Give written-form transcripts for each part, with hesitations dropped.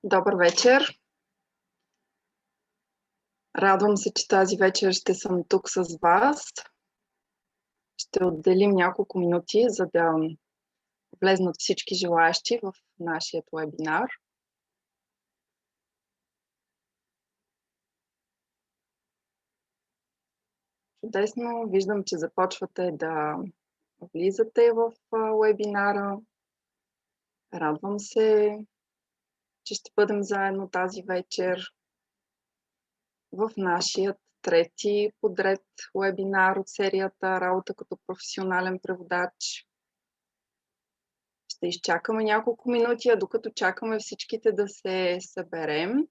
Добър вечер! Радвам се, че тази вечер ще съм тук с вас. Ще отделим няколко минути, за да влезнат всички желаящи в нашия вебинар. Чудесно! Виждам, че започвате да влизате в вебинара. Радвам се, че ще бъдем заедно тази вечер в нашия трети подред вебинар от серията "Работа като професионален преводач". Ще изчакаме няколко минути, а докато чакаме всичките да се съберем,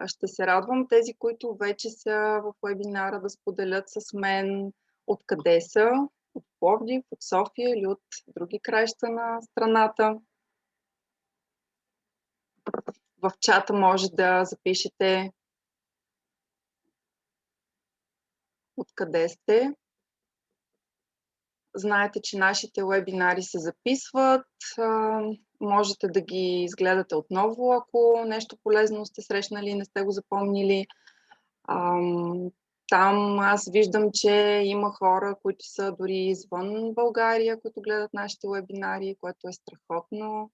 ще се радвам тези, които вече са в вебинара, да споделят с мен откъде са, от Пловдив, от София или от други краища на страната. В чата може да запишете откъде сте. Знаете, че нашите вебинари се записват. Можете да ги изгледате отново, ако нещо полезно сте срещнали и не сте го запомнили. Там аз виждам, че има хора, които са дори извън България, които гледат нашите вебинари, което е страхотно.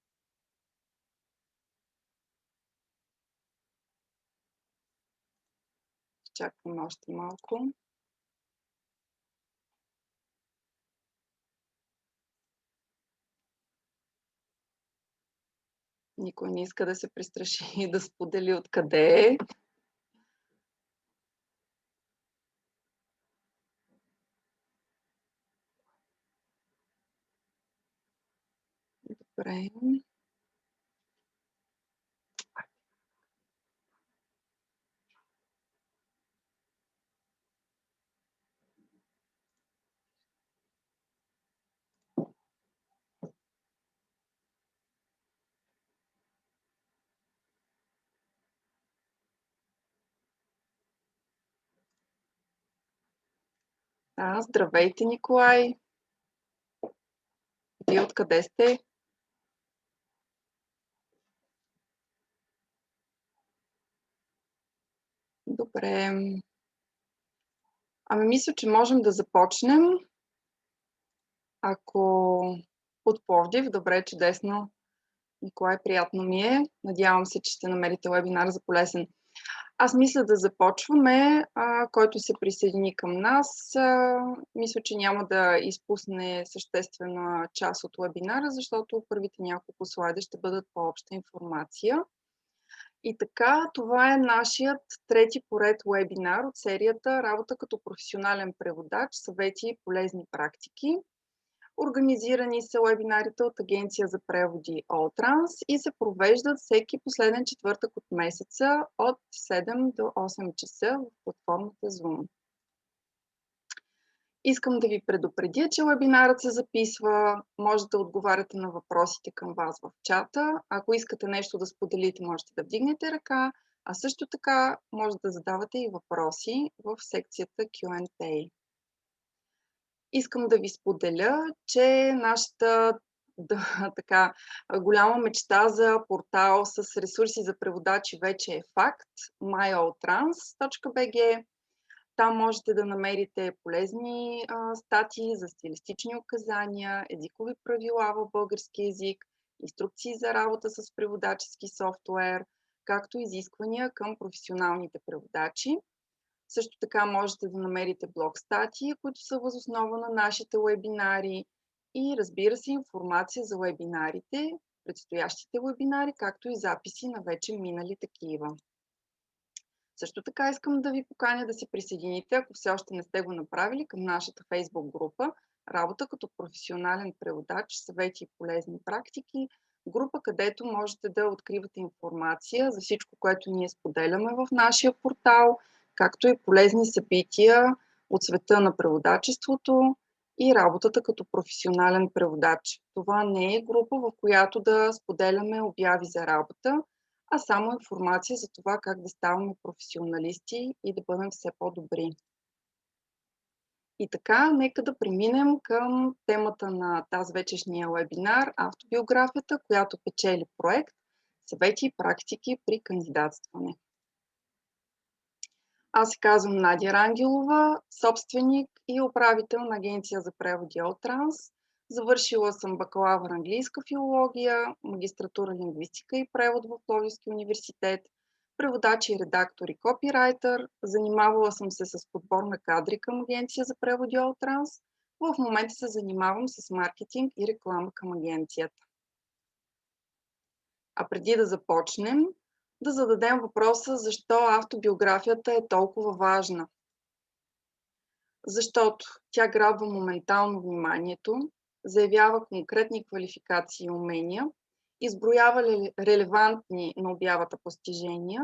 Чакам още малко. Никой не иска да се престраши и да сподели откъде е. Добре. Здравейте, Николай! Вие откъде сте? Добре. Мисля, че можем да започнем. Ако от Пловдив, добре, чудесно. Николай, приятно ми е. Надявам се, че ще намерите вебинар за полезен. Аз мисля да започваме. Който се присъедини към нас, мисля, че няма да изпусне съществена част от вебинара, защото първите няколко слайда ще бъдат по-обща информация. И така, това е нашият трети поред вебинар от серията "Работа като професионален преводач. Съвети и полезни практики". Организирани са вебинарите от Агенция за преводи Alltrans и се провеждат всеки последен четвъртък от месеца от 7 до 8 часа в платформата Zoom. Искам да ви предупредя, че вебинарът се записва. Може да отговаряте на въпросите към вас в чата. Ако искате нещо да споделите, можете да вдигнете ръка, а също така може да задавате и въпроси в секцията Q&A. Искам да ви споделя, че нашата така голяма мечта за портал с ресурси за преводачи вече е факт. myalltrans.bg. Там можете да намерите полезни статии за стилистични указания, езикови правила в български език, инструкции за работа с преводачески софтуер, както изисквания към професионалните преводачи. Също така можете да намерите блог статии, които са въз основа на нашите вебинари и, разбира се, информация за вебинарите, предстоящите вебинари, както и записи на вече минали такива. Също така искам да ви поканя да се присъедините, ако все още не сте го направили, към нашата Facebook група "Работа като професионален преводач. Съвети и полезни практики". Група, където можете да откривате информация за всичко, което ние споделяме в нашия портал, както и полезни събития от света на преводачеството и работата като професионален преводач. Това не е група, в която да споделяме обяви за работа, а само информация за това как да ставаме професионалисти и да бъдем все по-добри. И така, нека да преминем към темата на тази вечершния вебинар — автобиографията, която печели проект. Съвети и практики при кандидатстване. Аз се казвам Надя Рангелова, собственик и управител на агенция за преводи Олтранс. Завършила съм бакалавър английска филология, магистратура лингвистика и превод в Пловдивския университет, преводач и редактор и копирайтер. Занимавала съм се с подбор на кадри към агенция за преводи Олтранс. В момента се занимавам с маркетинг и реклама към агенцията. А преди да започнем, да зададем въпроса защо автобиографията е толкова важна. Защото тя грабва моментално вниманието, заявява конкретни квалификации и умения, изброява релевантни на обявата постижения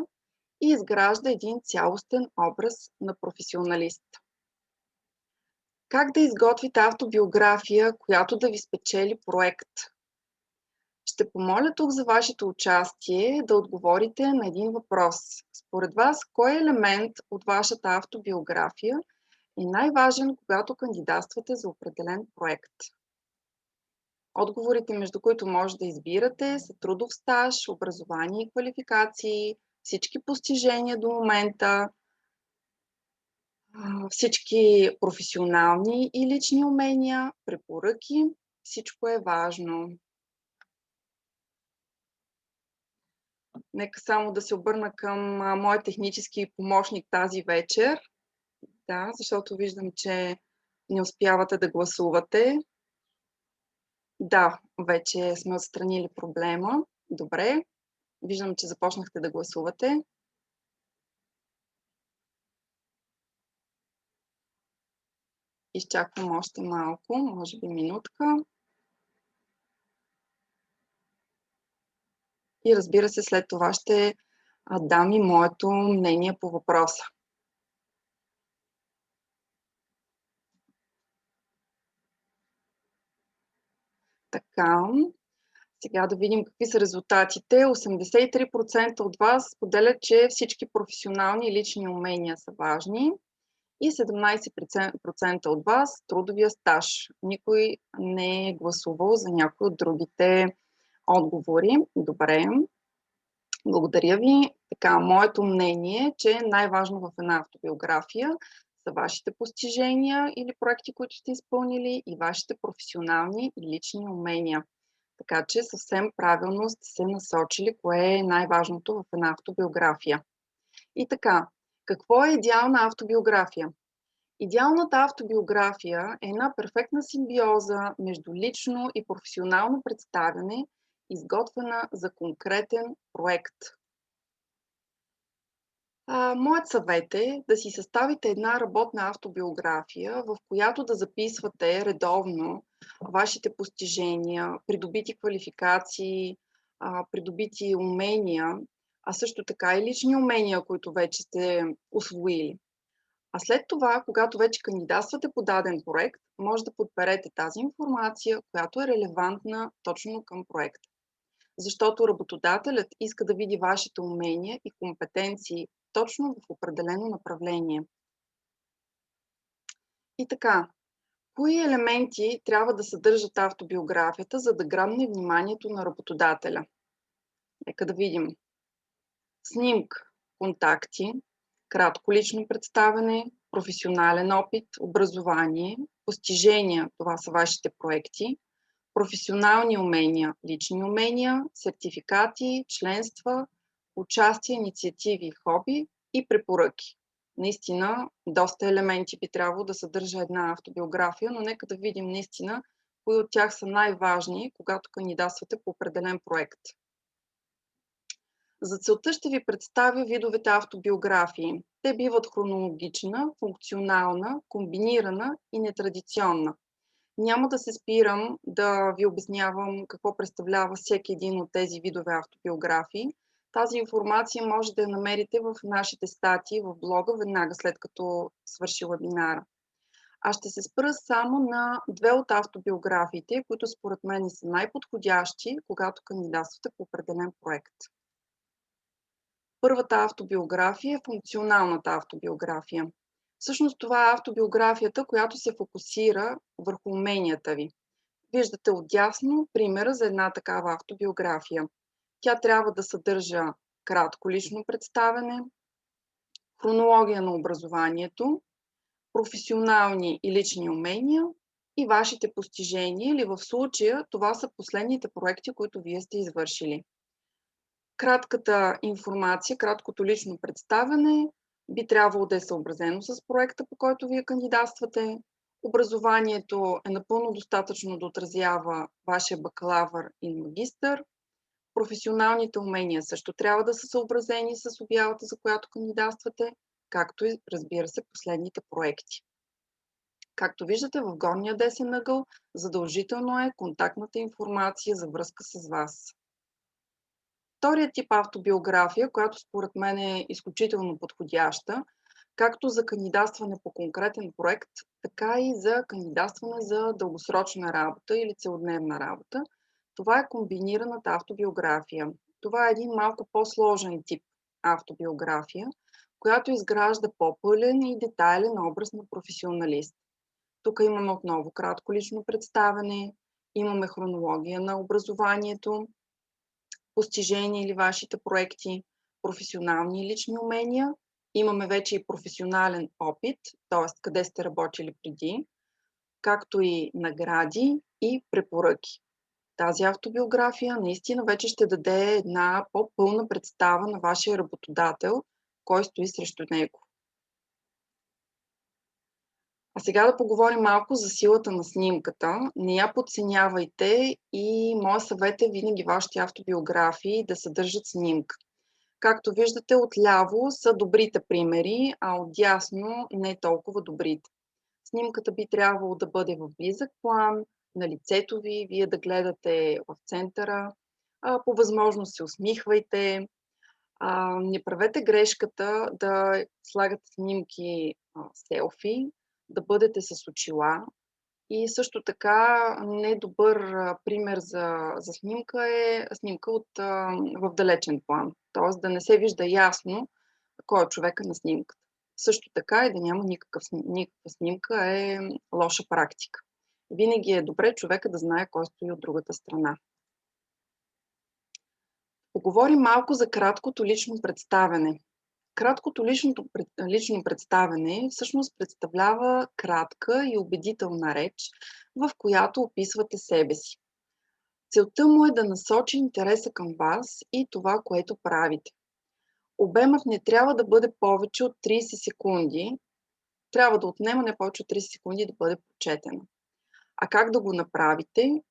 и изгражда един цялостен образ на професионалист. Как да изготвите автобиография, която да ви спечели проект? Ще помоля тук за вашето участие да отговорите на един въпрос. Според вас, кой елемент от вашата автобиография е най-важен, когато кандидатствате за определен проект? Отговорите, между които може да избирате, са трудов стаж, образование и квалификации, всички постижения до момента, всички професионални и лични умения, препоръки. Всичко е важно. Нека само да се обърна към моя технически помощник тази вечер. Да, защото виждам, че не успявате да гласувате. Да, вече сме отстранили проблема. Добре. Виждам, че започнахте да гласувате. Изчаквам още малко, може би минутка. И разбира се, след това ще дам и моето мнение по въпроса. Така, сега да видим какви са резултатите. 83% от вас споделят, че всички професионални и лични умения са важни и 17% от вас трудовия стаж. Никой не е гласувал за някои от другите отговори. Добре. Благодаря ви. Така, моето мнение е, че най-важно в една автобиография са вашите постижения или проекти, които сте изпълнили и вашите професионални и лични умения. Така че съвсем правилно сте се насочили кое е най-важното в една автобиография. И така, какво е идеална автобиография? Идеалната автобиография е една перфектна симбиоза между лично и професионално представяне, изготвена за конкретен проект. Моят съвет е да си съставите една работна автобиография, в която да записвате редовно вашите постижения, придобити квалификации, придобити умения, а също така и лични умения, които вече сте усвоили. А след това, когато вече кандидатствате по даден проект, може да подберете тази информация, която е релевантна точно към проекта. Защото работодателят иска да види вашите умения и компетенции точно в определено направление. И така, кои елементи трябва да съдържат автобиографията, за да грабне вниманието на работодателя? Нека да видим. Снимка, контакти, кратко лично представяне, професионален опит, образование, постижения, това са вашите проекти, професионални умения, лични умения, сертификати, членства, участие, инициативи и хоби и препоръки. Наистина, доста елементи би трябвало да съдържа една автобиография, но нека да видим наистина кои от тях са най-важни, когато кандидатствате по определен проект. За целта ще ви представя видовете автобиографии. Те биват хронологична, функционална, комбинирана и нетрадиционна. Няма да се спирам да ви обяснявам какво представлява всеки един от тези видове автобиографии. Тази информация може да я намерите в нашите статии в блога, веднага след като свърши вебинара. Аз ще се спра само на две от автобиографиите, които според мен са най-подходящи, когато кандидатствате по определен проект. Първата автобиография е функционалната автобиография. Всъщност това е автобиографията, която се фокусира върху уменията ви. Виждате отдясно примера за една такава автобиография. Тя трябва да съдържа кратко лично представяне, хронология на образованието, професионални и лични умения и вашите постижения, или в случая това са последните проекти, които вие сте извършили. Кратката информация, краткото лично представяне би трябвало да е съобразено с проекта, по който вие кандидатствате. Образованието е напълно достатъчно да отразява вашия бакалавър и магистър. Професионалните умения също трябва да са съобразени с обявата, за която кандидатствате, както и, разбира се, последните проекти. Както виждате в горния десен ъгъл, задължително е контактната информация за връзка с вас. Вторият тип автобиография, която според мен е изключително подходяща, както за кандидатстване по конкретен проект, така и за кандидатстване за дългосрочна работа или целодневна работа, това е комбинираната автобиография. Това е един малко по-сложен тип автобиография, която изгражда по-пълен и детайлен образ на професионалист. Тук имаме отново кратко лично представяне, имаме хронология на образованието, постижения или вашите проекти, професионални и лични умения. Имаме вече и професионален опит, т.е. къде сте работили преди, както и награди и препоръки. Тази автобиография наистина вече ще даде една по-пълна представа на вашия работодател, кой стои срещу него. А сега да поговорим малко за силата на снимката. Не я подценявайте и моя съвет е винаги вашите автобиографии да съдържат снимка. Както виждате, отляво са добрите примери, а отдясно не толкова добрите. Снимката би трябвало да бъде в близък план, на лицето ви, вие да гледате в центъра, по възможност се усмихвайте. Не правете грешката да слагате снимки селфи, да бъдете с очила. И също така недобър пример за снимка е снимка в далечен план. Т.е. да не се вижда ясно кой е човека на снимката. Също така и да няма никаква снимка е лоша практика. Винаги е добре човека да знае кой стои от другата страна. Поговорим малко за краткото лично представяне. Краткото лично представяне всъщност представлява кратка и убедителна реч, в която описвате себе си. Целта му е да насочи интереса към вас и това, което правите. Обемът не трябва да бъде повече от 30 секунди, трябва да отнема не повече от 30 секунди да бъде прочетена. А как да го направите?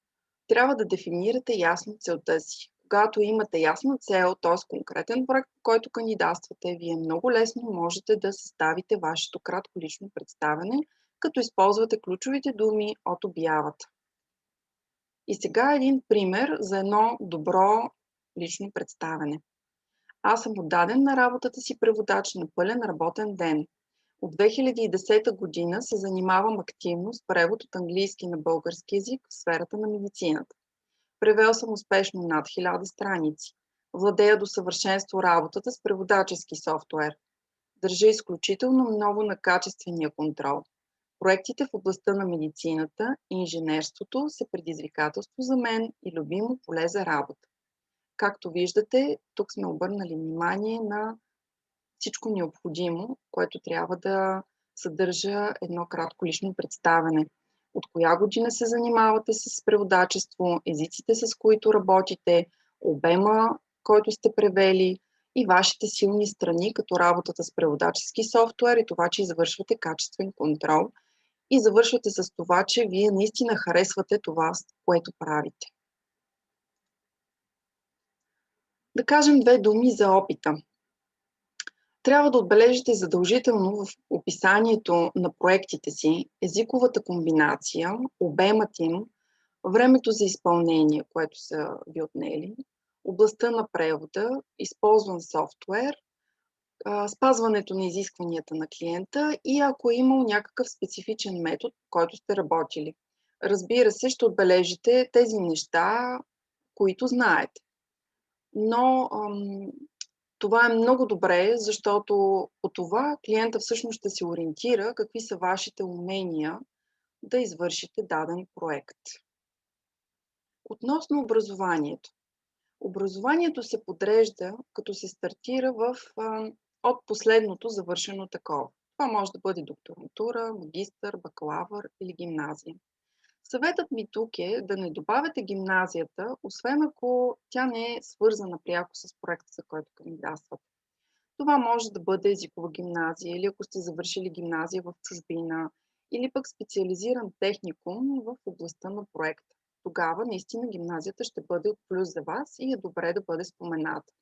Трябва да дефинирате ясно целта си. Когато имате ясна цел, т.е. конкретен проект, по който кандидатствате, вие много лесно можете да съставите вашето кратко лично представяне, като използвате ключовите думи от обявата. И сега един пример за едно добро лично представяне. Аз съм отдаден на работата си преводач на пълен работен ден. От 2010 година се занимавам активно с превод от английски на български език в сферата на медицината. Превел съм успешно над 1000 страници. Владея до съвършенство работата с преводачески софтуер. Държа изключително много на качествения контрол. Проектите в областта на медицината и инженерството са предизвикателство за мен и любимо поле за работа. Както виждате, тук сме обърнали внимание на всичко необходимо, което трябва да съдържа едно кратко лично представяне. От коя година се занимавате с преводачество, езиците, с които работите, обема, който сте превели и вашите силни страни, като работата с преводачески софтуер и това, че извършвате качествен контрол и завършвате с това, че вие наистина харесвате това, което правите. Да кажем две думи за опита. Трябва да отбележите задължително в описанието на проектите си езиковата комбинация, обемът им, времето за изпълнение, което са ви отнели, областта на превода, използван софтуер, спазването на изискванията на клиента и ако е имал някакъв специфичен метод, по който сте работили. Разбира се, ще отбележите тези неща, които знаете. Но това е много добре, защото по това клиента всъщност ще се ориентира какви са вашите умения да извършите даден проект. Относно образованието. Образованието се подрежда, като се стартира от последното завършено такова. Това може да бъде докторантура, магистър, бакалавър или гимназия. Съветът ми тук е да не добавяте гимназията, освен ако тя не е свързана пряко с проекта, за който кандидатствате. Това може да бъде езикова гимназия или ако сте завършили гимназия в чужбина или пък специализиран техникум в областта на проекта. Тогава наистина гимназията ще бъде от плюс за вас и е добре да бъде спомената.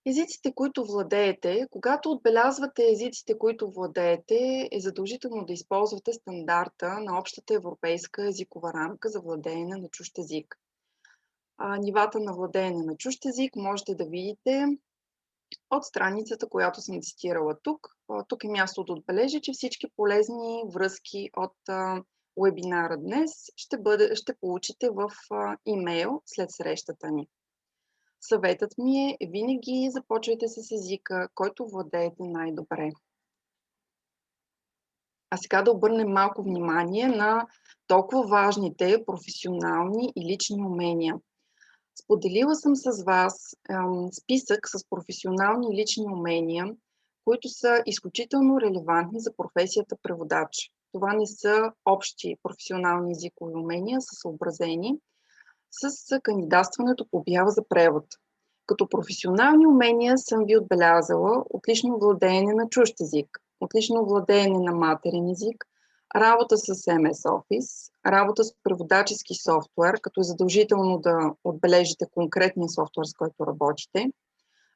Езиците, които владеете, когато отбелязвате езиците, които владеете, е задължително да използвате стандарта на общата европейска езикова рамка за владеене на чужд език. Нивата на владеене на чужд език можете да видите от страницата, която съм цитирала тук. Тук е място да отбележа, че всички полезни връзки от вебинара днес ще получите в имейл след срещата ни. Съветът ми е винаги започвайте с езика, който владеете най-добре. А сега да обърнем малко внимание на толкова важните професионални и лични умения. Споделила съм с вас списък с професионални и лични умения, които са изключително релевантни за професията преводач. Това не са общи професионални езикови умения, са съобразени с кандидатстването по обява за превод. Като професионални умения съм ви отбелязала отлично владеене на чужд език, отлично владеене на матерен език, работа с MS Office, работа с преводачески софтуер, като е задължително да отбележите конкретния софтуер, с който работите,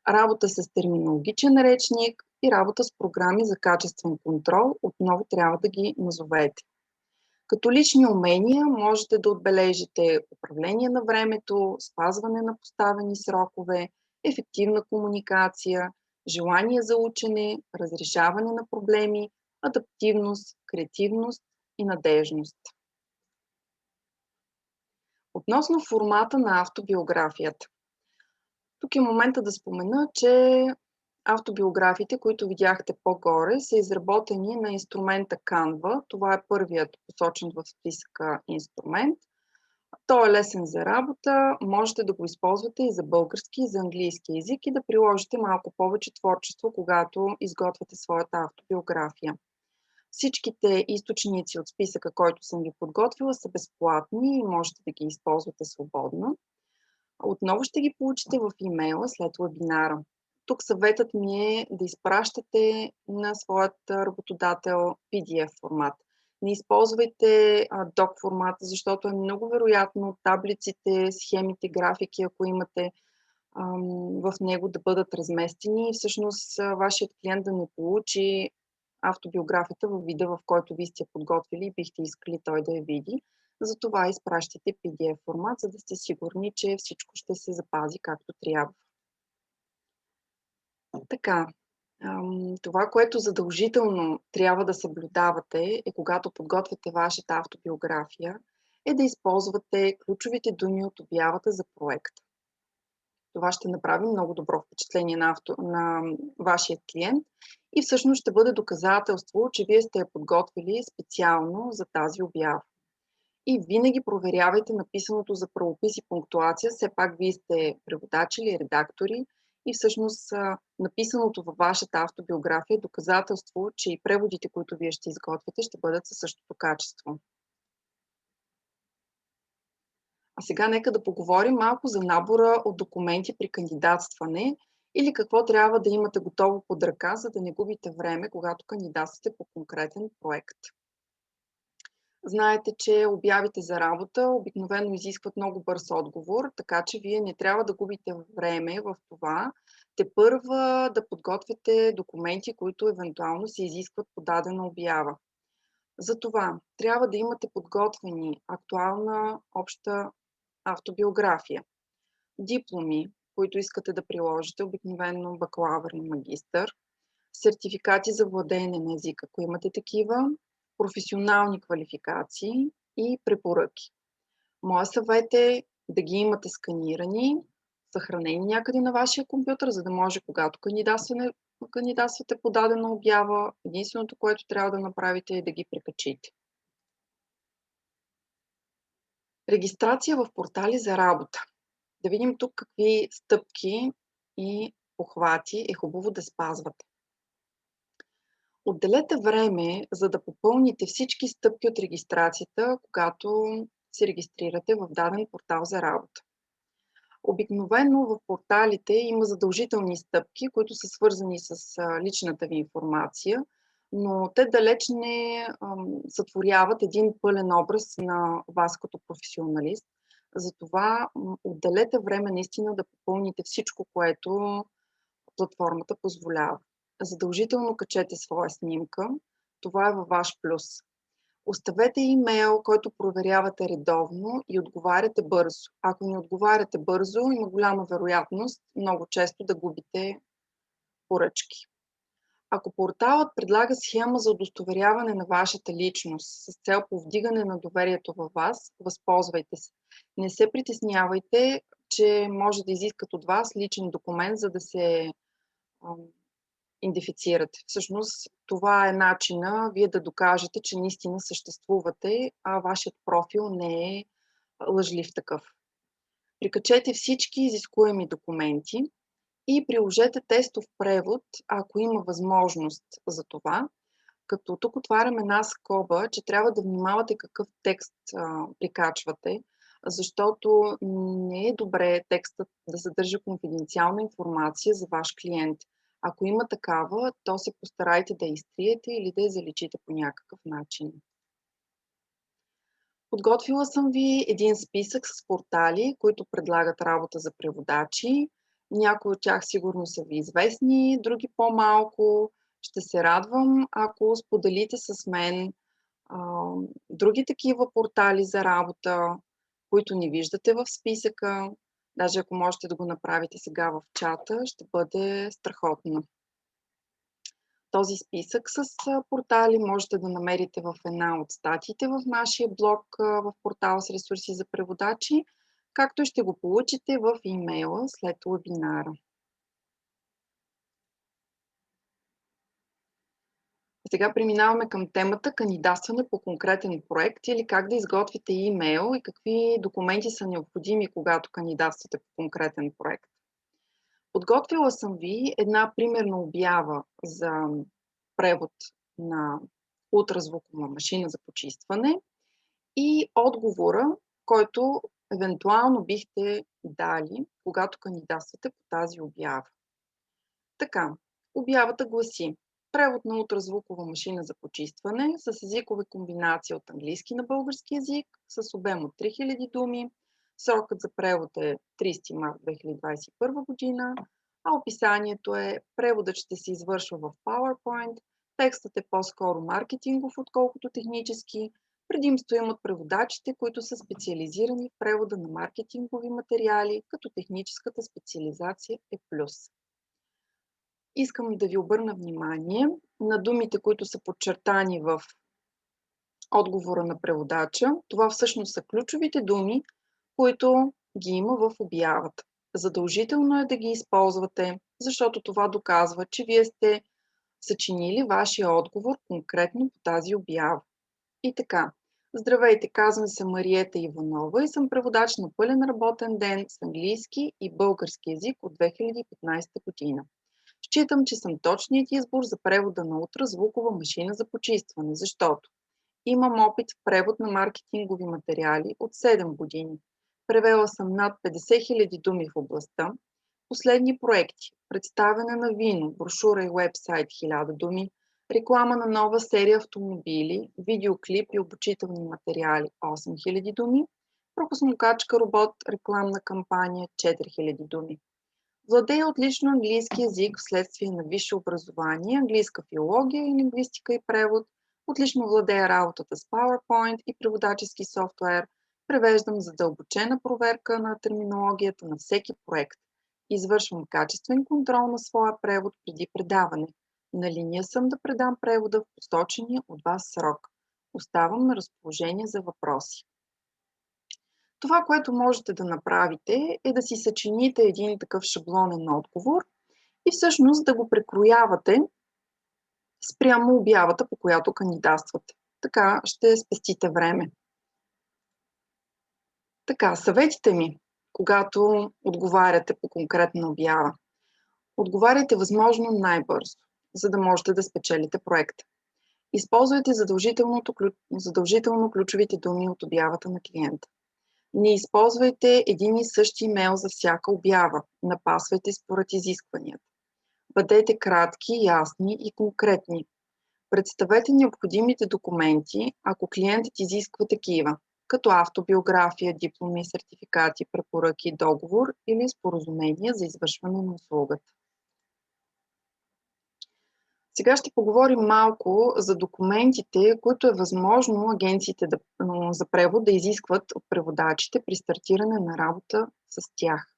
работа с терминологичен речник и работа с програми за качествен контрол, отново трябва да ги назовете. Като лични умения можете да отбележите управление на времето, спазване на поставени срокове, ефективна комуникация, желание за учене, разрешаване на проблеми, адаптивност, креативност и надежност. Относно формата на автобиографията. Тук е момента да спомена, че автобиографиите, които видяхте по-горе, са изработени на инструмента Canva. Това е първият посочен в списъка инструмент. Той е лесен за работа, можете да го използвате и за български, и за английски език и да приложите малко повече творчество, когато изготвяте своята автобиография. Всичките източници от списъка, който съм ви подготвила, са безплатни и можете да ги използвате свободно. Отново ще ги получите в имейла след вебинара. Тук съветът ми е да изпращате на своят работодател PDF формат. Не използвайте doc формат, защото е много вероятно таблиците, схемите, графики, ако имате в него да бъдат разместени и всъщност вашият клиент да не получи автобиографията във вида, в който вие сте подготвили и бихте искали той да я види. Затова изпращайте PDF формат, за да сте сигурни, че всичко ще се запази както трябва. Така, това, което задължително трябва да съблюдавате е, когато подготвяте вашата автобиография, е да използвате ключовите думи от обявата за проекта. Това ще направи много добро впечатление на вашия клиент и всъщност ще бъде доказателство, че вие сте я подготвили специално за тази обява. И винаги проверявайте написаното за правопис и пунктуация. Все пак вие сте преводачи или редактори и всъщност написаното във вашата автобиография е доказателство, че и преводите, които вие ще изготвяте, ще бъдат със същото качество. А сега нека да поговорим малко за набора от документи при кандидатстване или какво трябва да имате готово под ръка, за да не губите време, когато кандидатствате по конкретен проект. Знаете, че обявите за работа обикновено изискват много бърз отговор, така че вие не трябва да губите време в това тепърва да подготвяте документи, които евентуално се изискват по дадена обява. Затова трябва да имате подготвени актуална обща автобиография, дипломи, които искате да приложите, обикновено бакалавър и магистър, сертификати за владеене на езика, ако имате такива, професионални квалификации и препоръки. Моя съвет е да ги имате сканирани, съхранени някъде на вашия компютър, за да може, когато кандидатствате по дадена обява, единственото, което трябва да направите е да ги прикачите. Регистрация в портали за работа. Да видим тук какви стъпки и похвати е хубаво да спазвате. Отделете време, за да попълните всички стъпки от регистрацията, когато се регистрирате в даден портал за работа. Обикновено в порталите има задължителни стъпки, които са свързани с личната ви информация, но те далеч не сътворяват един пълен образ на вас като професионалист. Затова отделете време наистина да попълните всичко, което платформата позволява. Задължително качете своя снимка. Това е във ваш плюс. Оставете имейл, който проверявате редовно и отговаряте бързо. Ако не отговаряте бързо, има голяма вероятност много често да губите поръчки. Ако порталът предлага схема за удостоверяване на вашата личност с цел повдигане на доверието във вас, възползвайте се. Не се притеснявайте, че може да изискат от вас личен документ, за да се идентифицирате. Всъщност това е начина вие да докажете, че наистина съществувате, а вашият профил не е лъжлив такъв. Прикачете всички изискуеми документи и приложете тестов превод, ако има възможност за това, като тук отварям една скоба, че трябва да внимавате какъв текст прикачвате, защото не е добре текстът да съдържа конфиденциална информация за ваш клиент. Ако има такава, то се постарайте да я изтриете или да я заличите по някакъв начин. Подготвила съм ви един списък с портали, които предлагат работа за преводачи. Някои от тях сигурно са ви известни, други по-малко. Ще се радвам, ако споделите с мен други такива портали за работа, които не виждате в списъка. Даже ако можете да го направите сега в чата, ще бъде страхотно. Този списък с портали можете да намерите в една от статиите в нашия блог в портал с ресурси за преводачи, както и ще го получите в имейла след вебинара. Сега преминаваме към темата кандидатстване по конкретен проект или как да изготвите имейл и какви документи са необходими, когато кандидатствате по конкретен проект. Подготвила съм ви една примерна обява за превод на ултразвукова машина за почистване и отговора, който евентуално бихте дали, когато кандидатствате по тази обява. Така, обявата гласи: превод на ултразвукова машина за почистване с езикова комбинация от английски на български език с обем от 3000 думи. Срокът за превод е 30 март 2021 година, а описанието е: преводът ще се извършва в PowerPoint, текстът е по-скоро маркетингов, отколкото технически. Предимство имат преводачите, които са специализирани в превода на маркетингови материали, като техническата специализация е плюс. Искам да ви обърна внимание на думите, които са подчертани в отговора на преводача. Това всъщност са ключовите думи, които ги има в обявата. Задължително е да ги използвате, защото това доказва, че вие сте съчинили вашия отговор конкретно по тази обява. И така, здравейте, казвам се Мариета Иванова и съм преводач на пълен работен ден с английски и български език от 2015 година. Считам, че съм точният избор за превода на ултразвукова машина за почистване, защото имам опит в превод на маркетингови материали от 7 години. Превела съм над 50 000 думи в областта. Последни проекти: представяне на вино, брошура и уебсайт 1000 думи, реклама на нова серия автомобили, видеоклип и обучителни материали 8000 думи, прахосмокачка робот, рекламна кампания 4000 думи. Владея отлично английски език вследствие на висше образование, английска филология и лингвистика и превод. Отлично владея работата с PowerPoint и преводачески софтуер. Превеждам задълбочена проверка на терминологията на всеки проект. Извършвам качествен контрол на своя превод преди предаване. На линия съм да предам превода в посочения от вас срок. Оставам на разположение за въпроси. Това, което можете да направите, е да си съчините един такъв шаблонен отговор и всъщност да го прекроявате спрямо обявата, по която кандидатствате. Така ще спестите време. Така, съветите ми. когато отговаряте по конкретна обява. Отговаряйте възможно най-бързо, за да можете да спечелите проекта. Използвайте задължително ключовите думи от обявата на клиента. Не използвайте един и същи имейл за всяка обява. Напасвайте според изискванията. Бъдете кратки, ясни и конкретни. Представете необходимите документи, ако клиентът изисква такива, като автобиография, дипломи, сертификати, препоръки, договор или споразумение за извършване на услугата. Сега ще поговорим малко за документите, които е възможно агенциите за превод да изискват от преводачите при стартиране на работа с тях.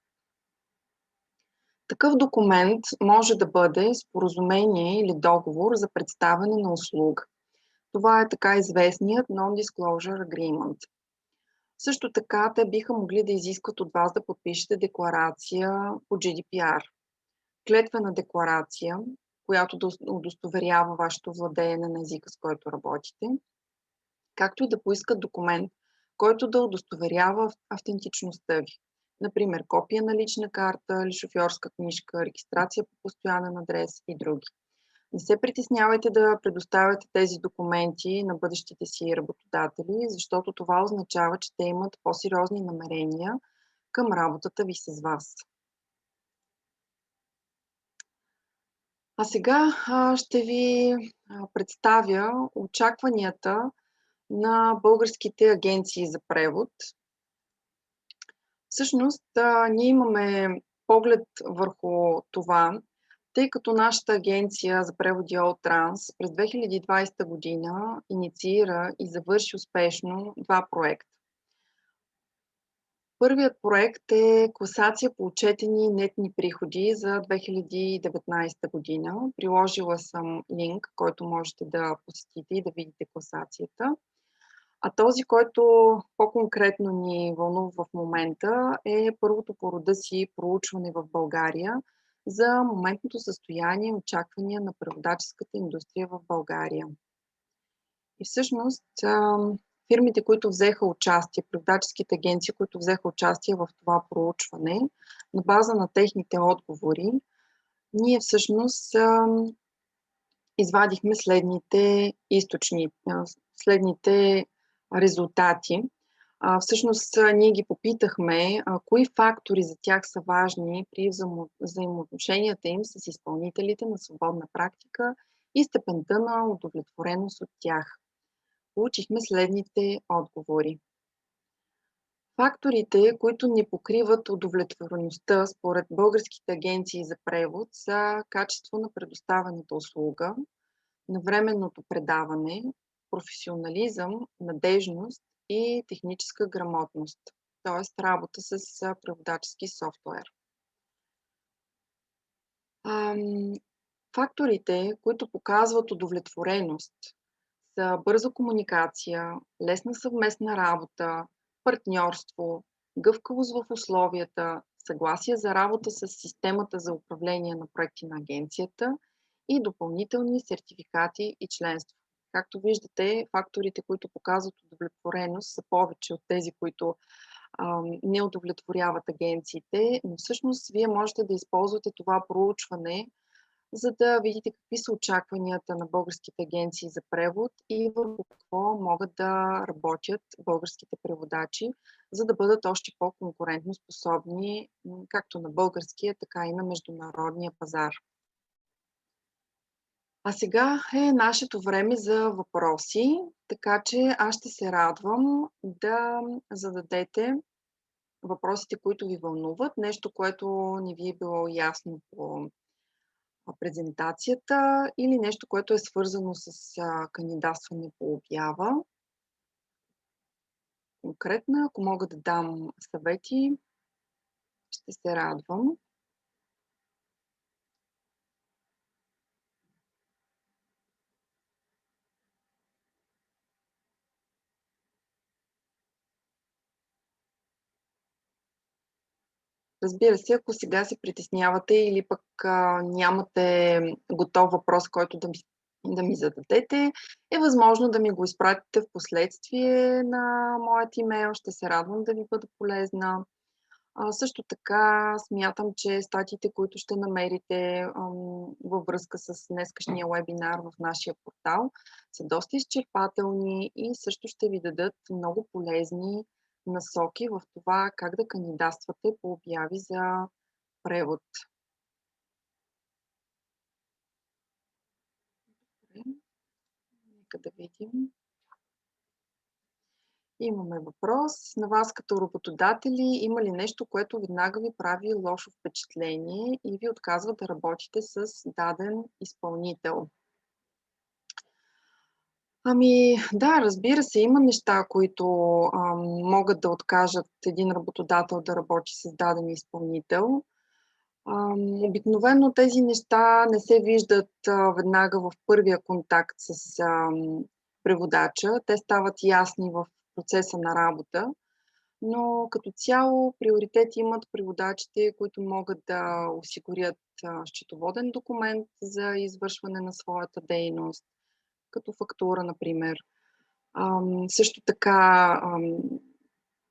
Такъв документ може да бъде споразумение или договор за представяне на услуга. Това е така известният Non-Disclosure Agreement. Също така, те биха могли да изискват от вас да подпишете декларация по GDPR. Клетвена декларация, която да удостоверява вашето владеене на езика, с който работите, както и да поискат документ, който да удостоверява автентичността ви. Например, копия на лична карта или шофьорска книжка, регистрация по постоянен адрес и други. Не се притеснявайте да предоставяте тези документи на бъдещите си работодатели, защото това означава, че те имат по-сериозни намерения към работата ви с вас. А сега ще ви представя очакванията на българските агенции за превод. Всъщност, ние имаме поглед върху това, тъй като нашата агенция за преводи All Trans през 2020 година инициира и завърши успешно два проекта. Първият проект е класация по отчетени нетни приходи за 2019 година. Приложила съм линк, който можете да посетите и да видите класацията. А този, който по-конкретно ни вълнува в момента, е първото по рода си проучване в България за моментното състояние и очаквания на преводаческата индустрия в България. И всъщност фирмите, които взеха участие, преводаческите агенции, които взеха участие в това проучване, на база на техните отговори, ние всъщност извадихме следните следните резултати. Всъщност ние ги попитахме кои фактори за тях са важни при взаимоотношенията им с изпълнителите на свободна практика и степента на удовлетвореност от тях. Получихме следните отговори. Факторите, които не покриват удовлетвореността според българските агенции за превод, са качество на предоставената услуга, навременното предаване, професионализъм, надежност и техническа грамотност, т.е. работа с преводачески софтуер. Факторите, които показват удовлетвореност, са бърза комуникация, лесна съвместна работа, партньорство, гъвкавост в условията, съгласие за работа с системата за управление на проекти на агенцията и допълнителни сертификати и членство. Както виждате, факторите, които показват удовлетвореност, са повече от тези, които не удовлетворяват агенциите, но всъщност вие можете да използвате това проучване, за да видите какви са очакванията на българските агенции за превод и върху какво могат да работят българските преводачи, за да бъдат още по-конкурентно способни както на българския, така и на международния пазар. А сега е нашето време за въпроси, така че аз ще се радвам да зададете въпросите, които ви вълнуват, нещо, което не ви е било ясно по презентацията или нещо, което е свързано с кандидатстване по обява. Конкретно, ако мога да дам съвети, ще се радвам. Разбира се, ако сега се притеснявате или пък нямате готов въпрос, който да ми зададете, е възможно да ми го изпратите в последствие на моят имейл. Ще се радвам да ви бъда полезна. Също така смятам, че статиите, които ще намерите във връзка с днескашния вебинар в нашия портал, са доста изчерпателни и също ще ви дадат много полезни насоки в това как да кандидатствате по обяви за превод. Добре, нека да видим. Имаме въпрос. На вас като работодатели има ли нещо, което веднага ви прави лошо впечатление и ви отказва да работите с даден изпълнител? Ами да, разбира се, има неща, които могат да откажат един работодател да работи с даден изпълнител. Обикновено тези неща не се виждат веднага в първия контакт с преводача. Те стават ясни в процеса на работа, но като цяло приоритет имат преводачите, които могат да осигурят счетоводен документ за извършване на своята дейност, като фактура, например. Също така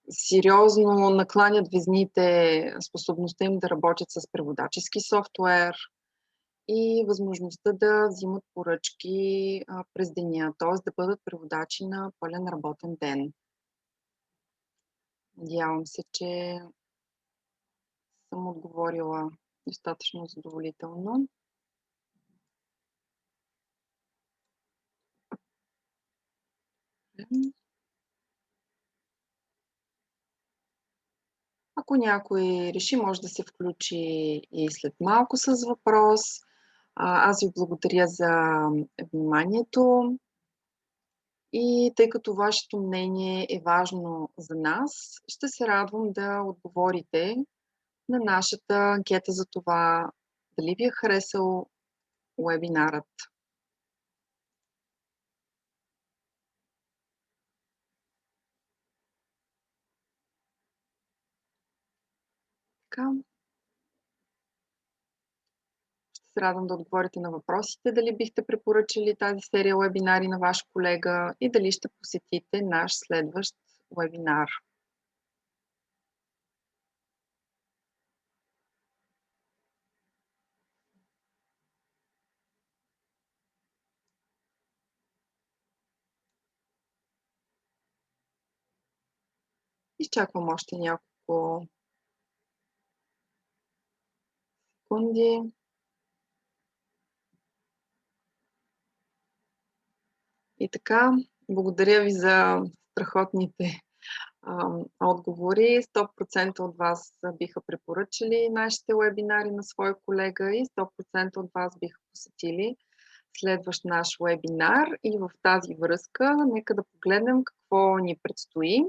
сериозно накланят везните способността им да работят с преводачески софтуер и възможността да взимат поръчки през деня, т.е. да бъдат преводачи на пълен работен ден. Надявам се, че съм отговорила достатъчно задоволително. Ако някой реши, може да се включи и след малко с въпрос. Аз ви благодаря за вниманието и тъй като вашето мнение е важно за нас, ще се радвам да отговорите на нашата анкета за това дали ви е харесал вебинарът. Така. Ще се радвам да отговорите на въпросите, дали бихте препоръчали тази серия вебинари на ваш колега и дали ще посетите наш следващ вебинар. Изчаквам още няколко секунди. И така, благодаря ви за страхотните отговори. 100% от вас биха препоръчали нашите вебинари на свой колега и 100% от вас биха посетили следващ наш вебинар. И в тази връзка, нека да погледнем какво ни предстои.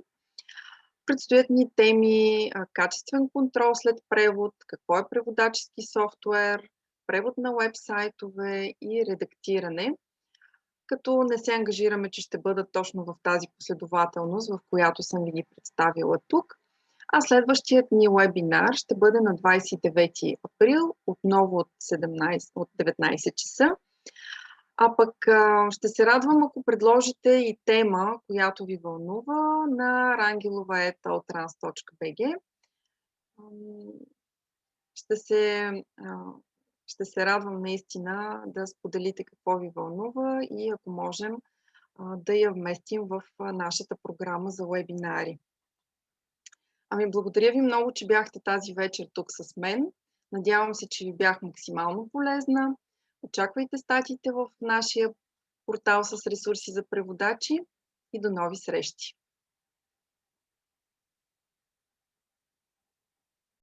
Предстоят ни теми качествен контрол след превод, какво е преводачески софтуер, превод на уебсайтове и редактиране, като не се ангажираме, че ще бъдат точно в тази последователност, в която съм ви ги представила тук. А следващият ни вебинар ще бъде на 29 април, отново от 19 часа. А пък ще се радвам, ако предложите и тема, която ви вълнува на rangelova@alltrans.bg. Ще се радвам наистина да споделите какво ви вълнува и ако можем да я вместим в нашата програма за вебинари. Ами благодаря ви много, че бяхте тази вечер тук с мен. Надявам се, че ви бях максимално полезна. Очаквайте статиите в нашия портал с ресурси за преводачи и до нови срещи!